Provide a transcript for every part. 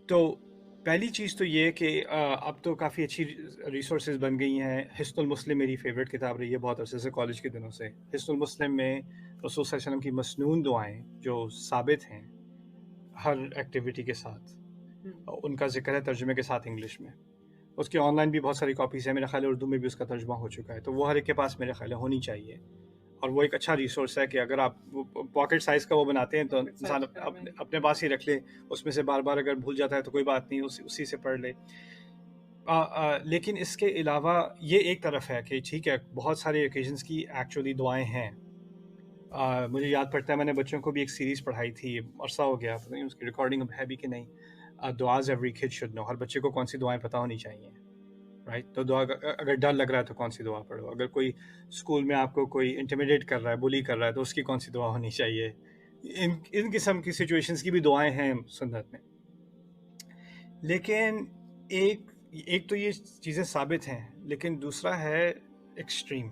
تو پہلی چیز تو یہ کہ اب تو کافی اچھی ریسورسز بن گئی ہیں. حصن المسلم میری فیوریٹ کتاب رہی ہے بہت عرصے سے، کالج کے دنوں سے. حصن المسلم میں رسول صلی اللہ علیہ وسلم کی مسنون دعائیں جو ثابت ہیں ہر ایکٹیویٹی کے ساتھ، ان کا ذکر ہے ترجمے کے ساتھ انگلش میں. اس کی آن لائن بھی بہت ساری کاپیز ہیں، میرا خیال ہے اردو میں بھی اس کا ترجمہ ہو چکا ہے، تو وہ ہر ایک کے پاس میرے خیال ہے ہونی چاہیے. اور وہ ایک اچھا ریسورس ہے کہ اگر آپ پاکٹ سائز کا وہ بناتے ہیں تو انسان اپنے پاس ہی رکھ لے، اس میں سے بار بار اگر بھول جاتا ہے تو کوئی بات نہیں، اسی سے پڑھ لے. لیکن اس کے علاوہ یہ ایک طرف ہے کہ ٹھیک ہے بہت سارے اوکیزنس کی ایکچولی دعائیں ہیں. مجھے یاد پڑتا ہے میں نے بچوں کو بھی ایک سیریز پڑھائی تھی، عرصہ ہو گیا، پتہ نہیں اس کی ریکارڈنگ اب ہے بھی کہ نہیں. دعاز ایوری کڈ شوڈ نو، ہر بچے کو کون سی دعائیں پتہ ہونی چاہیے، رائٹ؟ تو دعا اگر ڈر لگ رہا ہے تو کون سی دعا پڑھو، اگر کوئی اسکول میں آپ کو کوئی انٹیمیڈیٹ کر رہا ہے، بلی کر رہا ہے، تو اس کی کون سی دعا ہونی چاہیے. ان قسم کی سچویشنز کی بھی دعائیں ہیں سنت میں. لیکن ایک تو یہ چیزیں ثابت ہیں، لیکن دوسرا ہے ایکسٹریم.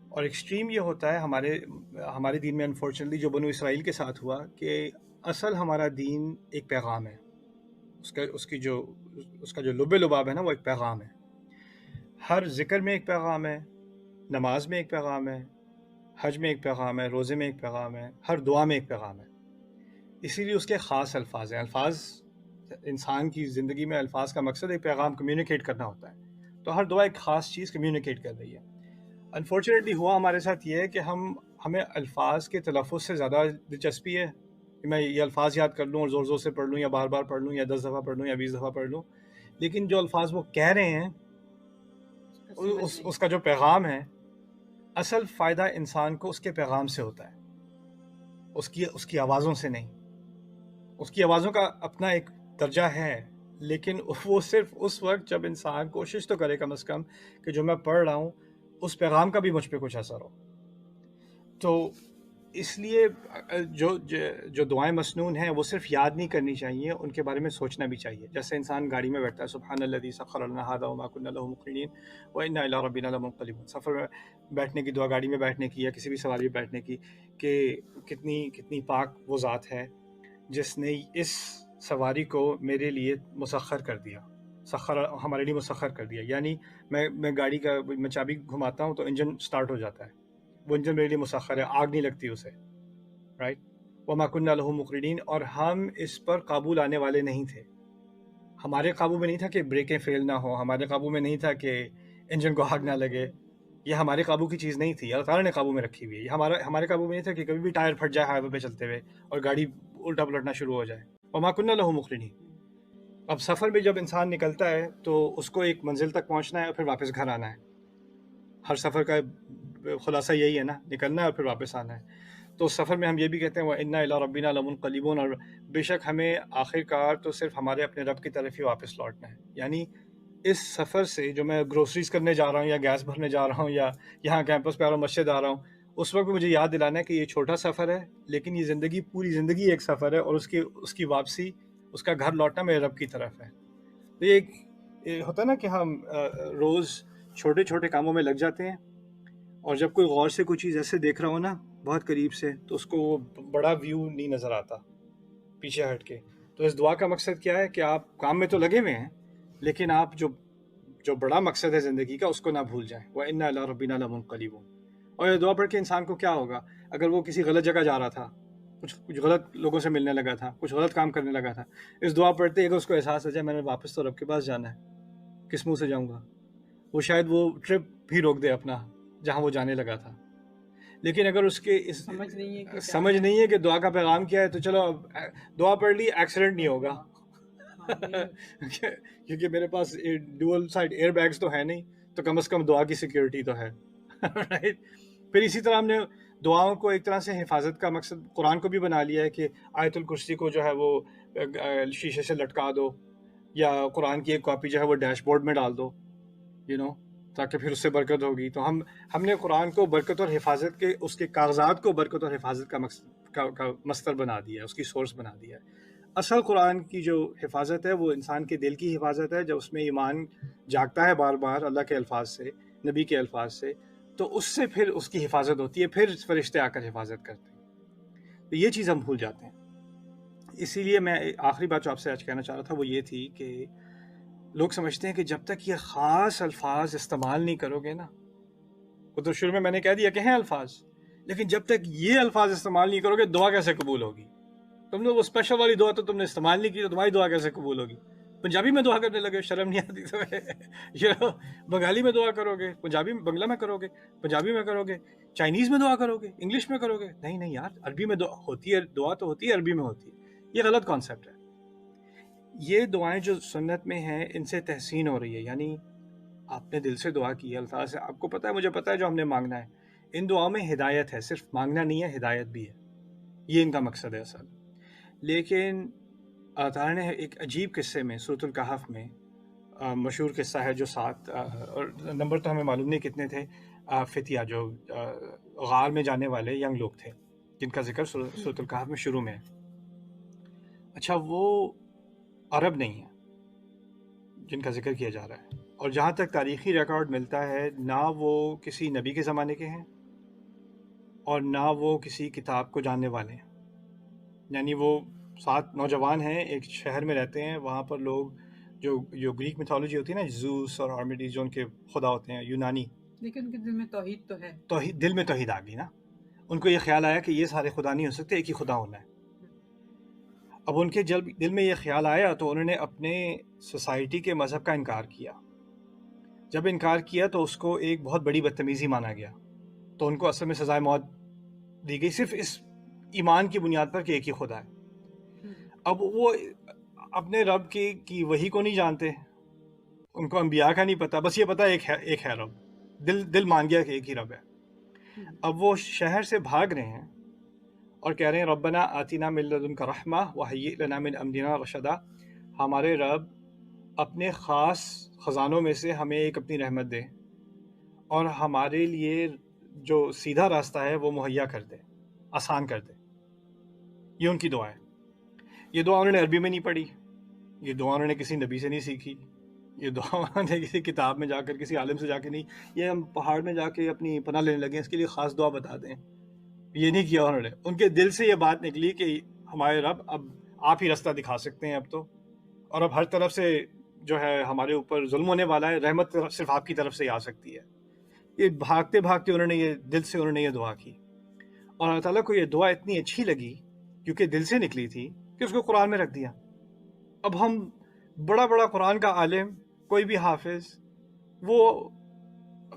اور ایکسٹریم یہ ہوتا ہے ہمارے دین میں انفارچونیٹلی جو بنو اسرائیل کے ساتھ ہوا، کہ اصل ہمارا دین ایک پیغام ہے. اس کا جو لب لباب ہے نا، وہ ایک پیغام ہے. ہر ذکر میں ایک پیغام ہے، نماز میں ایک پیغام ہے، حج میں ایک پیغام ہے، روزے میں ایک پیغام ہے، ہر دعا میں ایک پیغام ہے. اسی لیے اس کے خاص الفاظ ہیں. الفاظ انسان کی زندگی میں الفاظ کا مقصد ایک پیغام کمیونیکیٹ کرنا ہوتا ہے، تو ہر دعا ایک خاص چیز کمیونیکیٹ کر رہی ہے. انفارچونیٹلی ہوا ہمارے ساتھ یہ ہے کہ ہمیں الفاظ کے تلفظ سے زیادہ دلچسپی ہے کہ میں یہ الفاظ یاد کر لوں اور زور زور سے پڑھ لوں، یا بار بار پڑھ لوں، یا 10 دفعہ پڑھ لوں، یا 20 دفعہ پڑھ لوں. لیکن جو الفاظ وہ کہہ رہے ہیں، اس کا جو پیغام ہے، اصل فائدہ انسان کو اس کے پیغام سے ہوتا ہے، اس کی آوازوں سے نہیں. اس کی آوازوں کا اپنا ایک درجہ ہے، لیکن وہ صرف اس وقت جب انسان کوشش تو کرے کم از کم کہ جو میں پڑھ رہا ہوں اس پیغام کا بھی مجھ پہ کچھ اثر ہو. تو اس لیے جو دعائیں مسنون ہیں وہ صرف یاد نہیں کرنی چاہیے، ان کے بارے میں سوچنا بھی چاہیے. جیسے انسان گاڑی میں بیٹھتا ہے، سبحان الذی سخر لنا ھذا وما كنا له مقرنین وانا الی ربنا لمنقلبون. سفر میں بیٹھنے کی دعا، گاڑی میں بیٹھنے کی، یا کسی بھی سواری میں بیٹھنے کی، کہ کتنی پاک وہ ذات ہے جس نے اس سواری کو میرے لیے مسخر کر دیا. ہمارے لیے مسخر کر دیا، یعنی میں گاڑی کا میں چابی گھماتا ہوں تو انجن سٹارٹ ہو جاتا ہے، وہ انجن میرے لیے مسخر ہے، آگ نہیں لگتی اسے، رائٹ؟ وما كنا له مقرنین. اور ہم اس پر قابو لانے والے نہیں تھے. ہمارے قابو میں نہیں تھا کہ بریکیں فیل نہ ہو، ہمارے قابو میں نہیں تھا کہ انجن کو آگ نہ لگے. یہ ہمارے قابو کی چیز نہیں تھی، اللہ تعالیٰ نے قابو میں رکھی ہوئی ہے. یہ ہمارے قابو میں نہیں تھا کہ کبھی بھی ٹائر پھٹ جائے ہائی وے پہ چلتے ہوئے اور گاڑی الٹا پلٹنا شروع ہو جائے. وما كنا له مقرنین. اب سفر میں جب انسان نکلتا ہے تو اس کو ایک منزل تک پہنچنا ہے اور پھر واپس گھر آنا ہے. ہر سفر کا خلاصہ یہی ہے نا، نکلنا ہے اور پھر واپس آنا ہے. تو اس سفر میں ہم یہ بھی کہتے ہیں وَإِنَّا إِلَىٰ رَبِّنَا لَمُنقَلِبُونَ، اور بے شک ہمیں آخر کار تو صرف ہمارے اپنے رب کی طرف ہی واپس لوٹنا ہے. یعنی اس سفر سے جو میں گروسریز کرنے جا رہا ہوں، یا گیس بھرنے جا رہا ہوں، یا یہاں کیمپس پہ آ رہا ہوں، مسجد آ رہا ہوں، اس وقت مجھے یاد دلانا ہے کہ یہ چھوٹا سفر ہے، لیکن یہ پوری زندگی ایک سفر ہے، اور اس کی واپسی، اس کا گھر لوٹنا میرے رب کی طرف ہے. تو یہ ہوتا ہے نا کہ ہم روز چھوٹے چھوٹے کاموں میں لگ جاتے ہیں، اور جب کوئی غور سے کوئی چیز ایسے دیکھ رہا ہو نا بہت قریب سے، تو اس کو وہ بڑا ویو نہیں نظر آتا پیچھے ہٹ کے. تو اس دعا کا مقصد کیا ہے کہ آپ کام میں تو لگے ہوئے ہیں، لیکن آپ جو بڑا مقصد ہے زندگی کا اس کو نہ بھول جائیں. وَإِنَّا إِلَىٰ رَبِّنَا لَمُنقَلِبُونَ. اور یہ دعا پڑھ کے انسان کو کیا ہوگا؟ اگر وہ کسی غلط جگہ جا رہا تھا، کچھ غلط لوگوں سے ملنے لگا تھا، کچھ غلط کام کرنے لگا تھا، اس دعا پڑھتے اگر اس کو احساس ہو جائے میں نے واپس تو رب کے پاس جانا ہے، کس منہ سے جاؤں گا، وہ شاید وہ ٹرپ بھی روک دے اپنا جہاں وہ جانے لگا تھا. لیکن اگر اس کے سمجھ نہیں ہے کہ دعا کا پیغام کیا ہے، تو چلو اب دعا پڑھ لی، ایکسیڈنٹ نہیں ہوگا کیونکہ میرے پاس ڈوئل سائڈ ایئر بیگز تو ہے نہیں، تو کم از کم دعا کی سیکیورٹی تو ہے. پھر اسی طرح ہم نے دعاؤں کو ایک طرح سے حفاظت کا مقصد قرآن کو بھی بنا لیا ہے کہ آیت الکرسی کو جو ہے وہ شیشے سے لٹکا دو، یا قرآن کی ایک کاپی جو ہے وہ ڈیش بورڈ میں ڈال دو، تاکہ پھر اس سے برکت ہوگی. تو ہم نے قرآن کو برکت اور حفاظت کے، اس کے کاغذات کو برکت اور حفاظت کا مصدر بنا دیا ہے، اس کی سورس بنا دیا ہے. اصل قرآن کی جو حفاظت ہے وہ انسان کے دل کی حفاظت ہے. جب اس میں ایمان جاگتا ہے بار بار اللہ کے الفاظ سے، نبی کے الفاظ سے، تو اس سے پھر اس کی حفاظت ہوتی ہے، پھر فرشتے آ کر حفاظت کرتے ہیں. تو یہ چیز ہم بھول جاتے ہیں. اسی لیے میں آخری بات جو آپ سے آج کہنا چاہ رہا تھا وہ یہ تھی کہ لوگ سمجھتے ہیں کہ جب تک یہ خاص الفاظ استعمال نہیں کرو گے نا، وہ تو شروع میں نے کہہ دیا کہ ہیں الفاظ، لیکن جب تک یہ الفاظ استعمال نہیں کرو گے دعا کیسے قبول ہوگی؟ تم نے وہ اسپیشل والی دعا تو تم نے استعمال نہیں کی تو تمہاری دعا کیسے قبول ہوگی؟ پنجابی میں دعا کرنے لگے، شرم نہیں آتی تمہیں؟ بنگالی میں دعا کرو گے، پنجابی بنگلہ میں کرو گے، پنجابی میں کرو گے، چائنیز میں دعا کرو گے، انگلش میں کرو گے؟ نہیں نہیں یار، عربی میں دعا ہوتی ہے، دعا تو ہوتی ہے عربی میں ہوتی ہے۔ یہ غلط کانسیپٹ ہے۔ یہ دعائیں جو سنت میں ہیں ان سے تحسین ہو رہی ہے، یعنی آپ نے دل سے دعا کی ہے، الفاظ سے آپ کو پتہ ہے، مجھے پتہ ہے جو ہم نے مانگنا ہے۔ ان دعاؤں میں ہدایت ہے، صرف مانگنا نہیں ہے، ہدایت بھی ہے، یہ ان کا مقصد ہے اصل۔ لیکن اللہ تعالیٰ نے ایک عجیب قصے میں سورۃ الکہف میں، مشہور قصہ ہے جو 7 اور نمبر تو ہمیں معلوم نہیں کتنے تھے، فتیہ جو غار میں جانے والے ینگ لوگ تھے جن کا ذکر سورۃ الکہف میں شروع میں ہے۔ اچھا وہ عرب نہیں ہیں جن کا ذکر کیا جا رہا ہے، اور جہاں تک تاریخی ریکارڈ ملتا ہے نہ وہ کسی نبی کے زمانے کے ہیں اور نہ وہ کسی کتاب کو جاننے والے ہیں، یعنی وہ 7 نوجوان ہیں، ایک شہر میں رہتے ہیں، وہاں پر لوگ جو گریک میتھولوجی ہوتی ہے نا، زوس اور آرمیڈیز جو ان کے خدا ہوتے ہیں یونانی، لیکن ان کے دل میں توحید تو ہے، دل میں توحید آ گئی نا، ان کو یہ خیال آیا کہ یہ سارے خدا نہیں ہو سکتے، ایک ہی خدا ہونا ہے۔ اب ان کے دل میں یہ خیال آیا تو انہوں نے اپنے سوسائٹی کے مذہب کا انکار کیا۔ جب انکار کیا تو اس کو ایک بہت بڑی بدتمیزی مانا گیا، تو ان کو اصل میں سزائے موت دی گئی، صرف اس ایمان کی بنیاد پر کہ ایک ہی خدا ہے۔ اب وہ اپنے رب کی وحی کو نہیں جانتے، ان کو انبیاء کا نہیں پتا، بس یہ پتا ایک ہے رب، دل مان گیا کہ ایک ہی رب ہے۔ اب وہ شہر سے بھاگ رہے ہیں اور کہہ رہے ہیں ربنا آتنا من لدنک رحمہ وہیئ لنا من امرنا رشدا، ہمارے رب اپنے خاص خزانوں میں سے ہمیں ایک اپنی رحمت دے اور ہمارے لیے جو سیدھا راستہ ہے وہ مہیا کر دے، آسان کر دے۔ یہ ان کی دعا ہے۔ یہ دعا انہوں نے عربی میں نہیں پڑھی، یہ دعا انہوں نے کسی نبی سے نہیں سیکھی، یہ دعا انہوں نے کسی کتاب میں جا کر کسی عالم سے جا کے نہیں، یہ ہم پہاڑ میں جا کے اپنی پناہ لینے لگے اس کے لیے خاص دعا بتا دیں، یہ نہیں کیا انہوں نے۔ ان کے دل سے یہ بات نکلی کہ ہمارے رب اب آپ ہی راستہ دکھا سکتے ہیں اب تو، اور اب ہر طرف سے جو ہے ہمارے اوپر ظلم ہونے والا ہے، رحمت صرف آپ کی طرف سے ہی آ سکتی ہے۔ یہ بھاگتے بھاگتے انہوں نے یہ دل سے انہوں نے یہ دعا کی، اور اللہ تعالیٰ کو یہ دعا اتنی اچھی لگی کیونکہ دل سے نکلی تھی کہ اس کو قرآن میں رکھ دیا۔ اب ہم بڑا قرآن کا عالم، کوئی بھی حافظ، وہ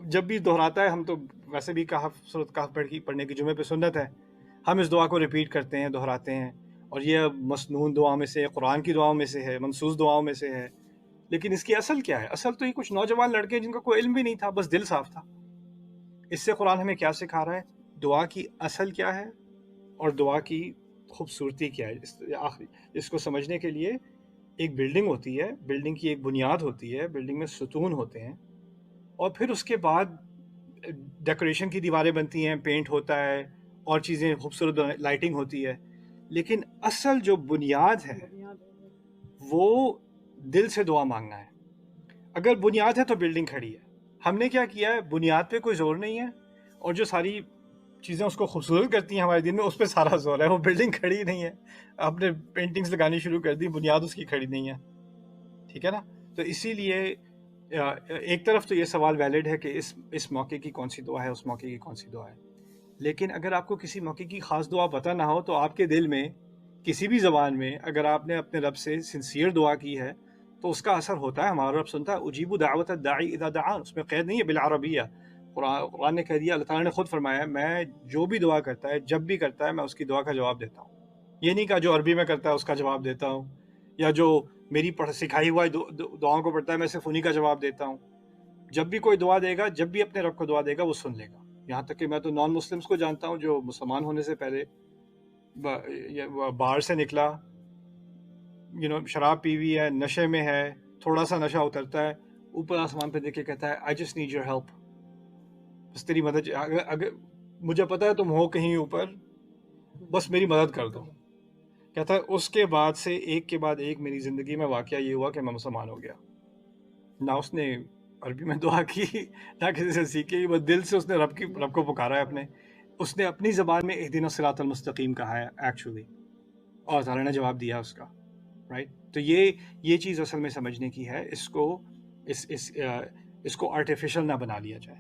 جب بھی دہراتا ہے، ہم تو ویسے بھی سورۃ کہف پڑھنے کی جمعے پہ سنت ہے، ہم اس دعا کو ریپیٹ کرتے ہیں، دہراتے ہیں، اور یہ مسنون دعاؤں میں سے، قرآن کی دعاؤں میں سے ہے، منسوس دعاؤں میں سے ہے۔ لیکن اس کی اصل کیا ہے؟ اصل تو یہ کچھ نوجوان لڑکے جن کا کوئی علم بھی نہیں تھا، بس دل صاف تھا۔ اس سے قرآن ہمیں کیا سکھا رہا ہے؟ دعا کی اصل کیا ہے اور دعا کی خوبصورتی کیا ہے؟ اس کو سمجھنے کے لیے ایک بلڈنگ ہوتی ہے، بلڈنگ کی ایک بنیاد ہوتی ہے، بلڈنگ میں ستون ہوتے ہیں، اور پھر اس کے بعد ڈیکوریشن کی دیواریں بنتی ہیں، پینٹ ہوتا ہے، اور چیزیں خوبصورت لائٹنگ ہوتی ہے، لیکن اصل جو بنیاد ہے وہ دل سے دعا مانگنا ہے۔ اگر بنیاد ہے تو بلڈنگ کھڑی ہے۔ ہم نے کیا کیا ہے؟ بنیاد پہ کوئی زور نہیں ہے، اور جو ساری چیزیں اس کو خوبصورت کرتی ہیں ہمارے دن میں، اس پہ سارا زور ہے۔ وہ بلڈنگ کھڑی نہیں ہے، آپ نے پینٹنگز لگانی شروع کر دی، بنیاد اس کی کھڑی نہیں ہے، ٹھیک ہے نا؟ تو اسی لیے ایک طرف تو یہ سوال ویلڈ ہے کہ اس موقع کی کون سی دعا ہے، اس موقع کی کون سی دعا ہے، لیکن اگر آپ کو کسی موقع کی خاص دعا پتہ نہ ہو تو آپ کے دل میں کسی بھی زبان میں اگر آپ نے اپنے رب سے سنسیئر دعا کی ہے تو اس کا اثر ہوتا ہے، ہمارا رب سنتا ہے۔ اجیب دعوت الداعی اذا دعان، اس میں قید نہیں ہے بالعربیہ، قرآن نے کہہ دیا، اللہ تعالیٰ نے خود فرمایا میں جو بھی دعا کرتا ہے، جب بھی کرتا ہے، میں اس کی دعا کا جواب دیتا ہوں۔ یہ نہیں کہا جو عربی میں کرتا ہے اس کا جواب دیتا ہوں، یا جو میری سکھائی ہوا دعاؤں کو پڑھتا ہے میں صرف انہی کا جواب دیتا ہوں۔ جب بھی کوئی دعا دے گا، جب بھی اپنے رب کو دعا دے گا، وہ سن لے گا۔ یہاں تک کہ میں تو نان مسلمس کو جانتا ہوں جو مسلمان ہونے سے پہلے باہر سے نکلا، شراب پی ہوئی ہے، نشے میں ہے، تھوڑا سا نشہ اترتا ہے، اوپر آسمان پہ دیکھ کے کہتا ہے I just need your help، بس تیری مدد، اگر مجھے پتا ہے تم ہو کہیں اوپر، بس میری مدد کر دو۔ کہتا ہے اس کے بعد سے ایک کے بعد ایک میری زندگی میں واقعہ یہ ہوا کہ میں مسلمان ہو گیا۔ نہ اس نے عربی میں دعا کی، نہ کسی سے سیکھی، وہ دل سے اس نے رب کو پکارا ہے اپنے، اس نے اپنی زبان میں اہدنا الصراط المستقیم کہا ہے ایکچولی، اور تعالیٰ نے جواب دیا اس کا، رائٹ. تو یہ چیز اصل میں سمجھنے کی ہے. اس کو آرٹیفیشل نہ بنا لیا جائے،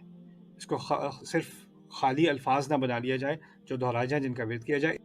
اس کو صرف خالی الفاظ نہ بنا لیا جائے جو دہرائے جائیں، جن کا ورد کیا جائے.